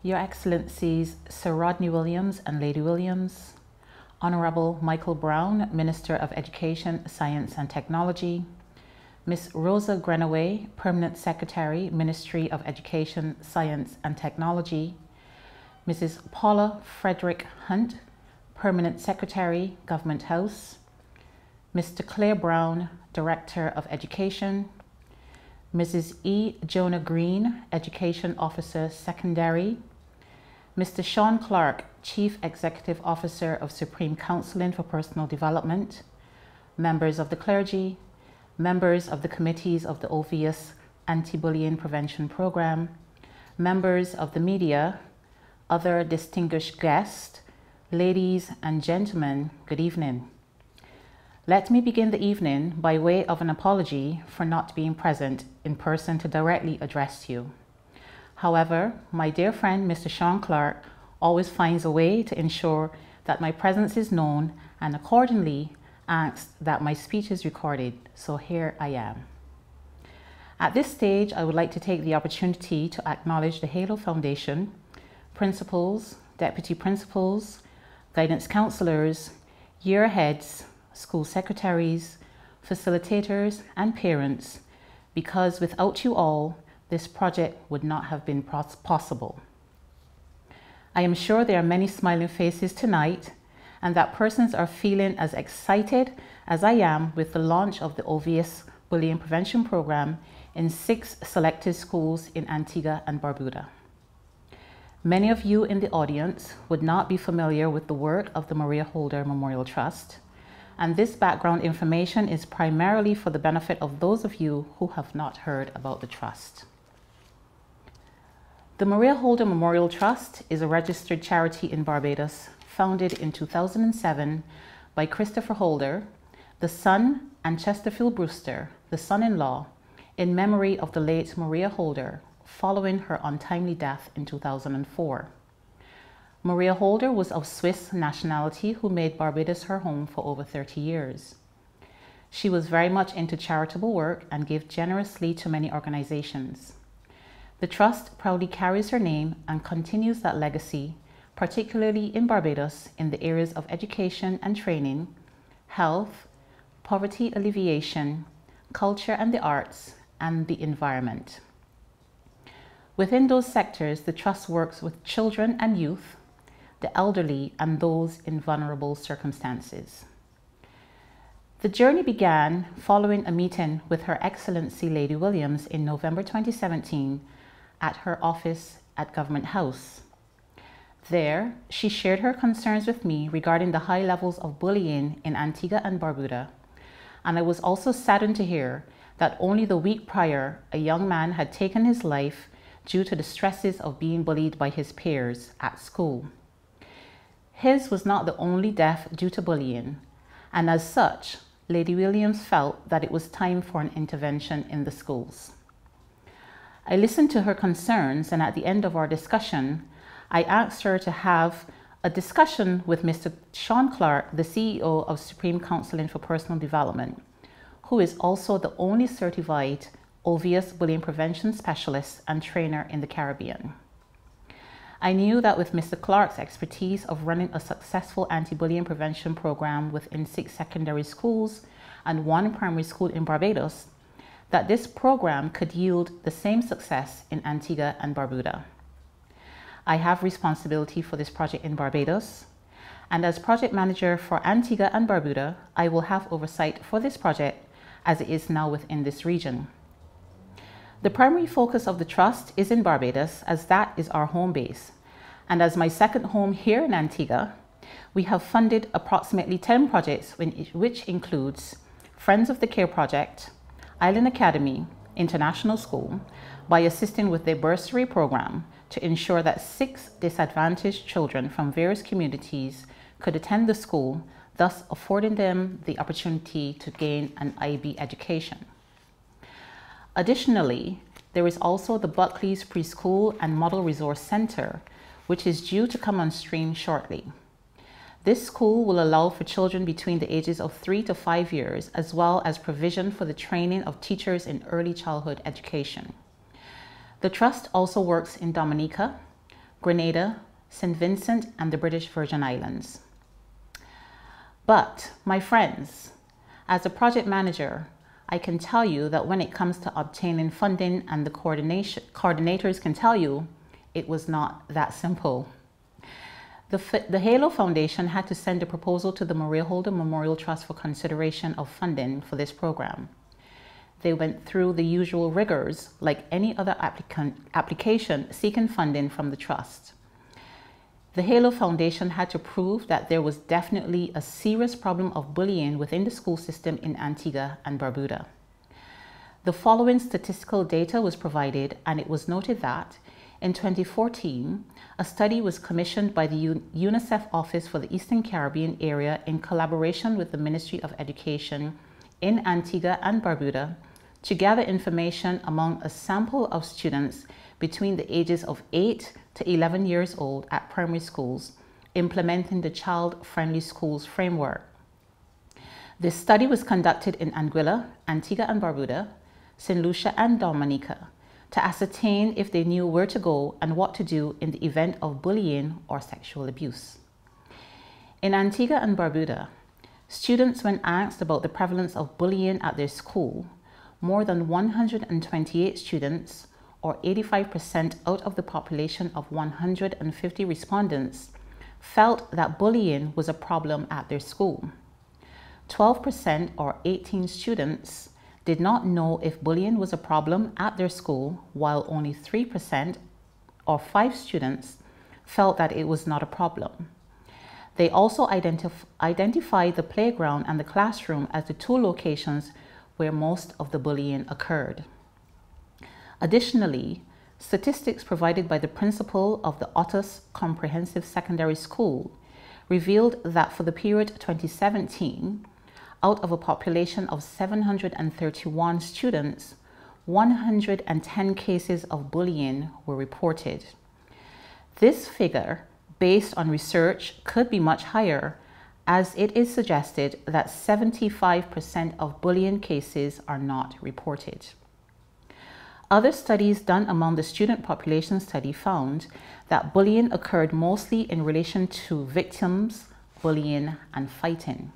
Your Excellencies Sir Rodney Williams and Lady Williams, Honorable Michael Brown, Minister of Education, Science and Technology, Ms. Rosa Grenaway, Permanent Secretary, Ministry of Education, Science and Technology, Mrs. Paula Frederick Hunt, Permanent Secretary, Government House, Mr. Claire Brown, Director of Education, Mrs. E. Jonah Green, Education Officer, Secondary, Mr. Sean Clarke, Chief Executive Officer of Supreme Counseling for Personal Development, members of the clergy, members of the committees of the OVS Anti-Bullying Prevention Program, members of the media, other distinguished guests, ladies and gentlemen, good evening. Let me begin the evening by way of an apology for not being present in person to directly address you. However, my dear friend Mr. Sean Clarke always finds a way to ensure that my presence is known and accordingly asks that my speech is recorded, so here I am. At this stage, I would like to take the opportunity to acknowledge the Halo Foundation, principals, deputy principals, guidance counselors, year heads, school secretaries, facilitators, and parents, because without you all, this project would not have been possible. I am sure there are many smiling faces tonight and that persons are feeling as excited as I am with the launch of the OVS Bullying Prevention Program in 6 selected schools in Antigua and Barbuda. Many of you in the audience would not be familiar with the work of the Maria Holder Memorial Trust, and this background information is primarily for the benefit of those of you who have not heard about the trust. The Maria Holder Memorial Trust is a registered charity in Barbados, founded in 2007 by Christopher Holder, the son, and Chesterfield Brewster, the son-in-law, in memory of the late Maria Holder, following her untimely death in 2004. Maria Holder was of Swiss nationality who made Barbados her home for over 30 years. She was very much into charitable work and gave generously to many organizations. The Trust proudly carries her name and continues that legacy, particularly in Barbados in the areas of education and training, health, poverty alleviation, culture and the arts, and the environment. Within those sectors, the Trust works with children and youth, the elderly, and those in vulnerable circumstances. The journey began following a meeting with Her Excellency Lady Williams in November 2017 at her office at Government House. There, she shared her concerns with me regarding the high levels of bullying in Antigua and Barbuda, and I was also saddened to hear that only the week prior, a young man had taken his life due to the stresses of being bullied by his peers at school. His was not the only death due to bullying, and as such, Lady Williams felt that it was time for an intervention in the schools. I listened to her concerns, and at the end of our discussion, I asked her to have a discussion with Mr. Sean Clarke, the CEO of Supreme Counseling for Personal Development, who is also the only certified OVS bullying prevention specialist and trainer in the Caribbean. I knew that with Mr. Clarke's expertise of running a successful anti-bullying prevention program within 6 secondary schools and 1 primary school in Barbados, that this program could yield the same success in Antigua and Barbuda. I have responsibility for this project in Barbados, and as project manager for Antigua and Barbuda, I will have oversight for this project as it is now within this region. The primary focus of the Trust is in Barbados, as that is our home base, and as my second home here in Antigua, we have funded approximately 10 projects, which includes Friends of the Care Project, Island Academy, International School, by assisting with their bursary program to ensure that 6 disadvantaged children from various communities could attend the school, thus affording them the opportunity to gain an IB education. Additionally, there is also the Buckley's Preschool and Model Resource Center, which is due to come on stream shortly. This school will allow for children between the ages of 3 to 5 years, as well as provision for the training of teachers in early childhood education. The Trust also works in Dominica, Grenada, St. Vincent, and the British Virgin Islands. But, my friends, as a project manager, I can tell you that when it comes to obtaining funding, and the coordinators can tell you, it was not that simple. The HALO Foundation had to send a proposal to the Maria Holder Memorial Trust for consideration of funding for this program. They went through the usual rigors like any other application seeking funding from the trust. The HALO Foundation had to prove that there was definitely a serious problem of bullying within the school system in Antigua and Barbuda. The following statistical data was provided, and it was noted that in 2014, a study was commissioned by the UNICEF Office for the Eastern Caribbean area in collaboration with the Ministry of Education in Antigua and Barbuda to gather information among a sample of students between the ages of 8 to 11 years old at primary schools, implementing the Child-Friendly Schools framework. This study was conducted in Anguilla, Antigua and Barbuda, St. Lucia and Dominica to ascertain if they knew where to go and what to do in the event of bullying or sexual abuse. In Antigua and Barbuda, students, when asked about the prevalence of bullying at their school, more than 128 students, or 85% out of the population of 150 respondents, felt that bullying was a problem at their school. 12%, or 18 students, did not know if bullying was a problem at their school, while only 3%, or 5 students, felt that it was not a problem. They also identified the playground and the classroom as the two locations where most of the bullying occurred. Additionally, statistics provided by the principal of the Otis Comprehensive Secondary School revealed that for the period 2017, out of a population of 731 students, 110 cases of bullying were reported. This figure, based on research, could be much higher, as it is suggested that 75% of bullying cases are not reported. Other studies done among the student population study found that bullying occurred mostly in relation to victims, bullying, and fighting.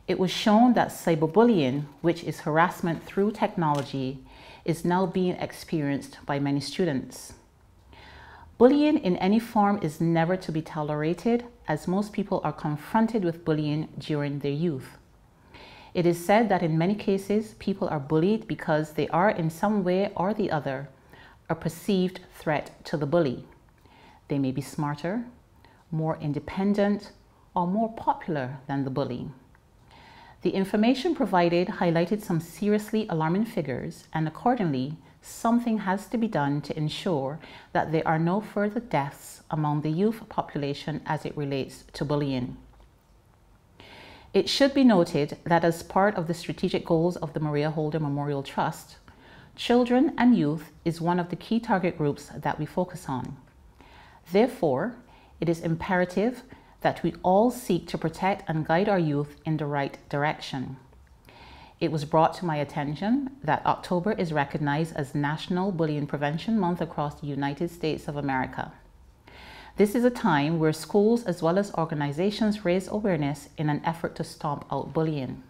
It was shown that cyberbullying, which is harassment through technology, is now being experienced by many students. Bullying in any form is never to be tolerated, as most people are confronted with bullying during their youth. It is said that in many cases, people are bullied because they are in some way or the other a perceived threat to the bully. They may be smarter, more independent, or more popular than the bully. The information provided highlighted some seriously alarming figures, and accordingly, something has to be done to ensure that there are no further deaths among the youth population as it relates to bullying. It should be noted that as part of the strategic goals of the Maria Holder Memorial Trust, children and youth is one of the key target groups that we focus on. Therefore, it is imperative that we all seek to protect and guide our youth in the right direction. It was brought to my attention that October is recognized as National Bullying Prevention Month across the United States of America. This is a time where schools as well as organizations raise awareness in an effort to stomp out bullying.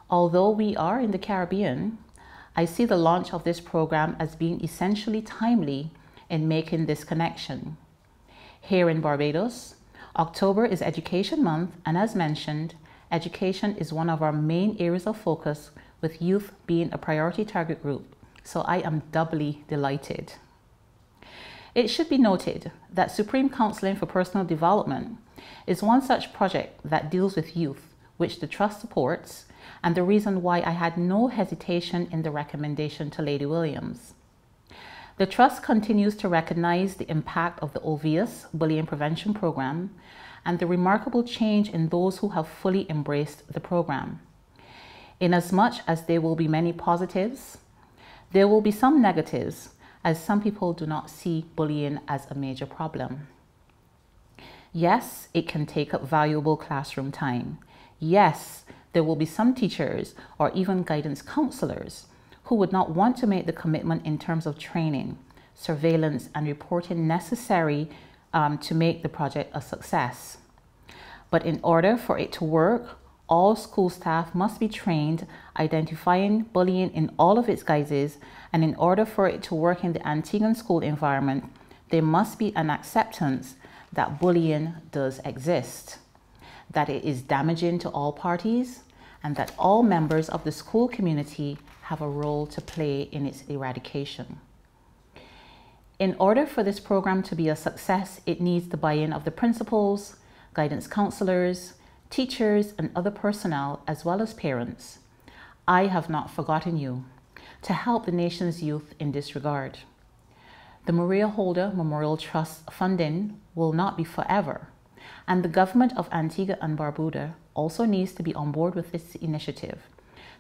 Although we are in the Caribbean, I see the launch of this program as being essentially timely in making this connection. Here in Barbados, October is Education Month, and as mentioned, education is one of our main areas of focus, with youth being a priority target group, so I am doubly delighted. It should be noted that Supreme Counseling for Personal Development is one such project that deals with youth, which the Trust supports, and the reason why I had no hesitation in the recommendation to Lady Williams. The Trust continues to recognize the impact of the obvious bullying prevention program and the remarkable change in those who have fully embraced the program. Inasmuch as there will be many positives, there will be some negatives, as some people do not see bullying as a major problem. Yes, it can take up valuable classroom time. Yes, there will be some teachers or even guidance counselors who would not want to make the commitment in terms of training, surveillance, and reporting necessary to make the project a success. But in order for it to work, all school staff must be trained identifying bullying in all of its guises, and in order for it to work in the Antiguan school environment, there must be an acceptance that bullying does exist, that it is damaging to all parties, and that all members of the school community have a role to play in its eradication. In order for this program to be a success, it needs the buy-in of the principals, guidance counselors, teachers, and other personnel, as well as parents. I have not forgotten you to help the nation's youth in this regard. The Maria Holder Memorial Trust funding will not be forever, and the government of Antigua and Barbuda also needs to be on board with this initiative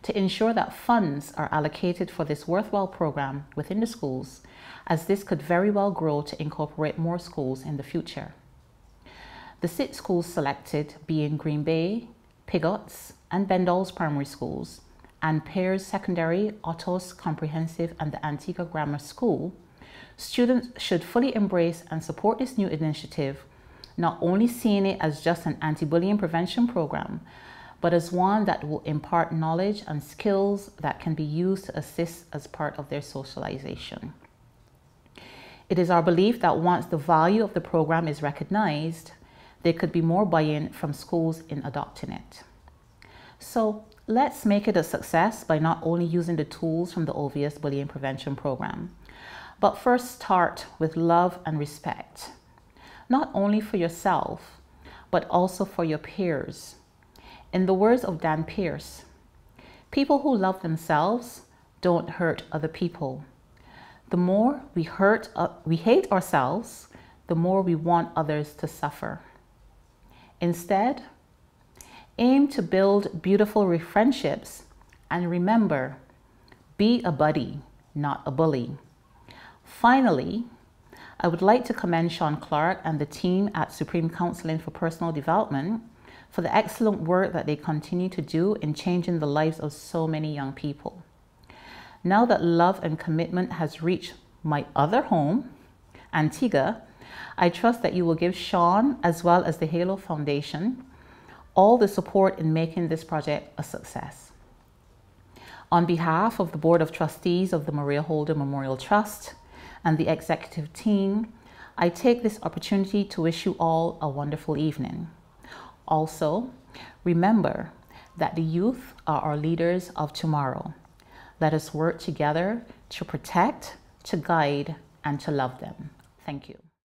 to ensure that funds are allocated for this worthwhile program within the schools, as this could very well grow to incorporate more schools in the future. The 6 schools selected being Green Bay, Pigots, and Bendall's primary schools, and Pears Secondary, Otto's Comprehensive, and the Antigua Grammar School, students should fully embrace and support this new initiative, not only seeing it as just an anti-bullying prevention program, but as one that will impart knowledge and skills that can be used to assist as part of their socialization. It is our belief that once the value of the program is recognized, there could be more buy-in from schools in adopting it. So let's make it a success by not only using the tools from the obvious bullying prevention program, but first start with love and respect, not only for yourself, but also for your peers. In the words of Dan Pierce, people who love themselves don't hurt other people. The more we hate ourselves, the more we want others to suffer. Instead, aim to build beautiful friendships, and remember, be a buddy, not a bully. Finally, I would like to commend Sean Clarke and the team at Supreme Counseling for Personal Development for the excellent work that they continue to do in changing the lives of so many young people. Now that love and commitment has reached my other home, Antigua, I trust that you will give Sean, as well as the Halo Foundation, all the support in making this project a success. On behalf of the Board of Trustees of the Maria Holder Memorial Trust and the executive team, I take this opportunity to wish you all a wonderful evening. Also, remember that the youth are our leaders of tomorrow. Let us work together to protect, to guide, and to love them. Thank you.